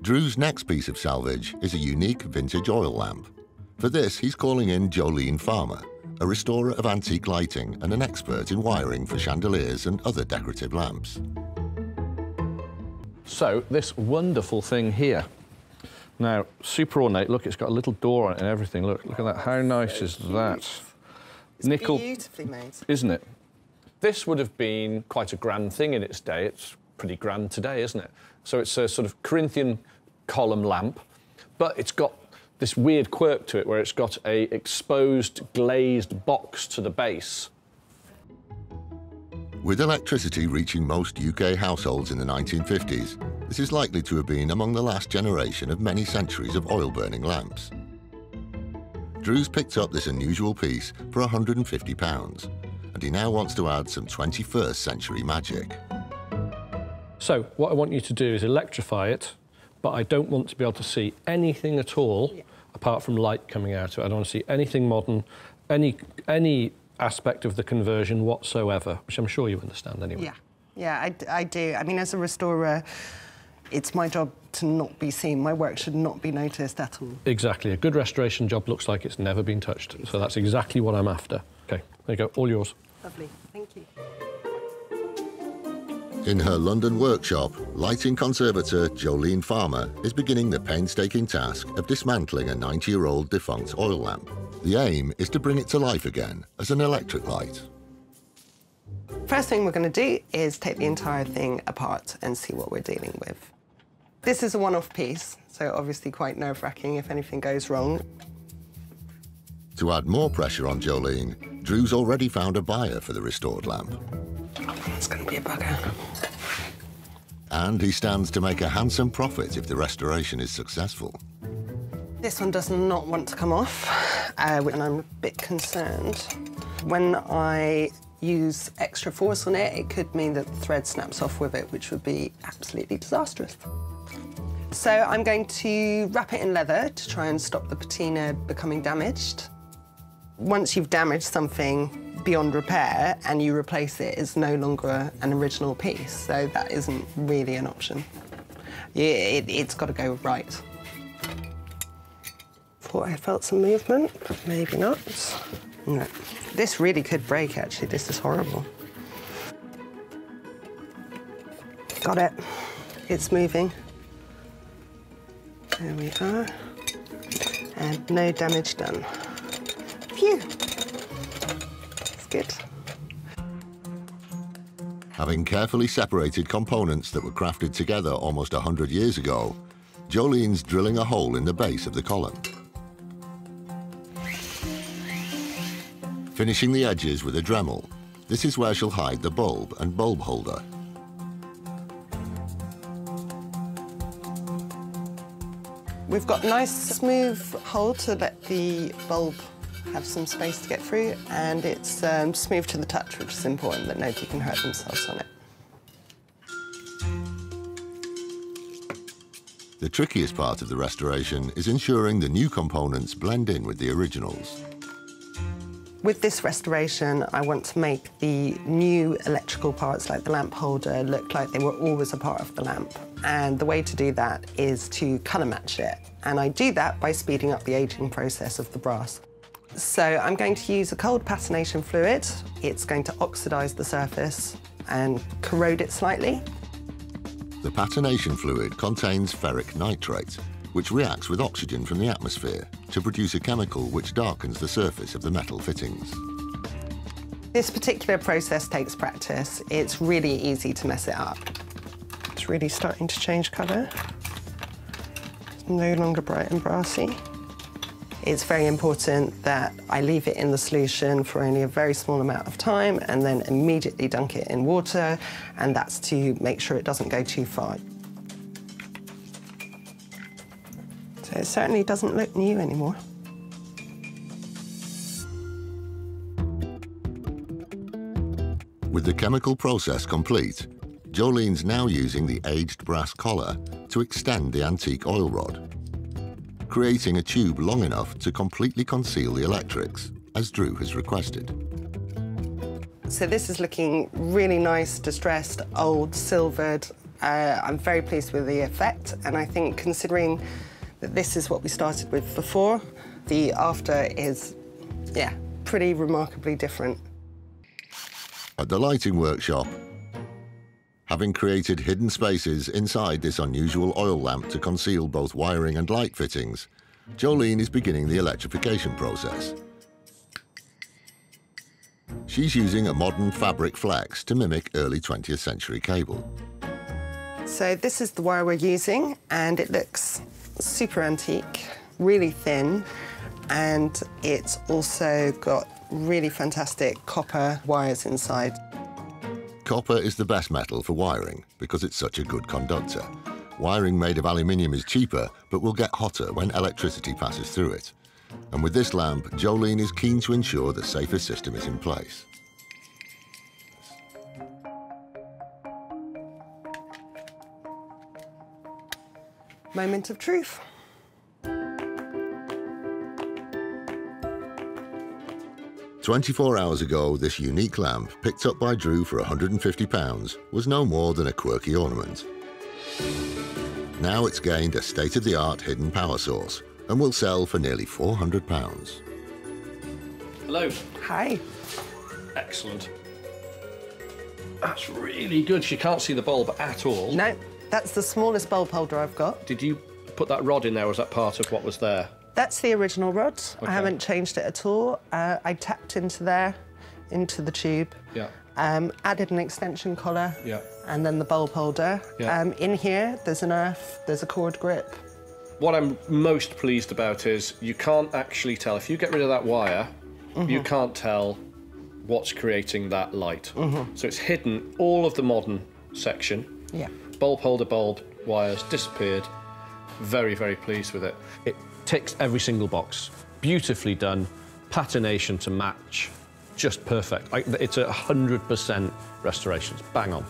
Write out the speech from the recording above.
Dru's next piece of salvage is a unique vintage oil lamp. For this, he's calling in Jolene Farmer, a restorer of antique lighting and an expert in wiring for chandeliers and other decorative lamps. So, this wonderful thing here. Now, super ornate. Look, it's got a little door on it and everything. Look at that. How nice is that? It's nickel, beautifully made. Isn't it? This would have been quite a grand thing in its day. It's pretty grand today, isn't it? So it's a sort of Corinthian column lamp, but it's got this weird quirk to it where it's got a exposed glazed box to the base. With electricity reaching most UK households in the 1950s, this is likely to have been among the last generation of many centuries of oil-burning lamps. Dru's picked up this unusual piece for £150, and he now wants to add some 21st century magic. So, what I want you to do is electrify it, but I don't want to be able to see anything at all apart from light coming out of it. I don't want to see anything modern, any aspect of the conversion whatsoever, which I'm sure you understand anyway. Yeah, I do. I mean, as a restorer, it's my job to not be seen. My work should not be noticed at all. Exactly. A good restoration job looks like it's never been touched. So that's exactly what I'm after. OK, there you go, all yours. Lovely, thank you. In her London workshop, lighting conservator Jolene Farmer is beginning the painstaking task of dismantling a 90-year-old defunct oil lamp. The aim is to bring it to life again as an electric light. First thing we're going to do is take the entire thing apart and see what we're dealing with. This is a one-off piece, so obviously quite nerve-wracking if anything goes wrong. To add more pressure on Jolene, Dru's already found a buyer for the restored lamp. It's going to be a bugger. And he stands to make a handsome profit if the restoration is successful. This one does not want to come off, and I'm a bit concerned. When I use extra force on it, it could mean that the thread snaps off with it, which would be absolutely disastrous. So I'm going to wrap it in leather to try and stop the patina becoming damaged. Once you've damaged something beyond repair and you replace it, it's no longer an original piece, so that isn't really an option. It's got to go right. Thought I felt some movement, but maybe not. No. This really could break, actually. This is horrible. Got it. It's moving. There we are. And no damage done. Phew. That's good. Having carefully separated components that were crafted together almost 100 years ago, Jolene's drilling a hole in the base of the column. Finishing the edges with a Dremel, this is where she'll hide the bulb and bulb holder. We've got a nice smooth hole to let the bulb have some space to get through, and it's smooth to the touch, which is important, that nobody can hurt themselves on it. The trickiest part of the restoration is ensuring the new components blend in with the originals. With this restoration, I want to make the new electrical parts, like the lamp holder, look like they were always a part of the lamp. And the way to do that is to colour match it. And I do that by speeding up the aging process of the brass. So I'm going to use a cold patination fluid. It's going to oxidise the surface and corrode it slightly. The patination fluid contains ferric nitrate, which reacts with oxygen from the atmosphere to produce a chemical which darkens the surface of the metal fittings. This particular process takes practice. It's really easy to mess it up. It's really starting to change colour. It's no longer bright and brassy. It's very important that I leave it in the solution for only a very small amount of time and then immediately dunk it in water, and that's to make sure it doesn't go too far. So it certainly doesn't look new anymore. With the chemical process complete, Jolene's now using the aged brass collar to extend the antique oil rod, creating a tube long enough to completely conceal the electrics, as Dru has requested. So this is looking really nice, distressed, old, silvered, I'm very pleased with the effect, and I think considering that this is what we started with before, the after is, yeah, pretty remarkably different. At the lighting workshop, having created hidden spaces inside this unusual oil lamp to conceal both wiring and light fittings, Jolene is beginning the electrification process. She's using a modern fabric flex to mimic early 20th century cable. So this is the wire we're using, and it looks super antique, really thin, and it's also got really fantastic copper wires inside. Copper is the best metal for wiring because it's such a good conductor. Wiring made of aluminium is cheaper, but will get hotter when electricity passes through it. And with this lamp, Jolene is keen to ensure the safest system is in place. Moment of truth. "24 hours ago, this unique lamp, picked up by Dru for £150, was no more than a quirky ornament. Now it's gained a state-of-the-art hidden power source and will sell for nearly £400. Hello. Hi. Excellent. That's really good. You can't see the bulb at all. No, that's the smallest bulb holder I've got. Did you put that rod in there, or was that part of what was there? That's the original rod. Okay. I haven't changed it at all. I tapped into there, into the tube. Yeah. Added an extension collar. Yeah. And then the bulb holder. Yeah. In here, there's an earth, there's a cord grip. What I'm most pleased about is you can't actually tell. If you get rid of that wire, you can't tell what's creating that light. So it's hidden, all of the modern section. Yeah. Bulb holder, bulb, wires, disappeared. Very, very pleased with it. It ticks every single box. Beautifully done, patination to match, just perfect. It's 100% restorations, bang on.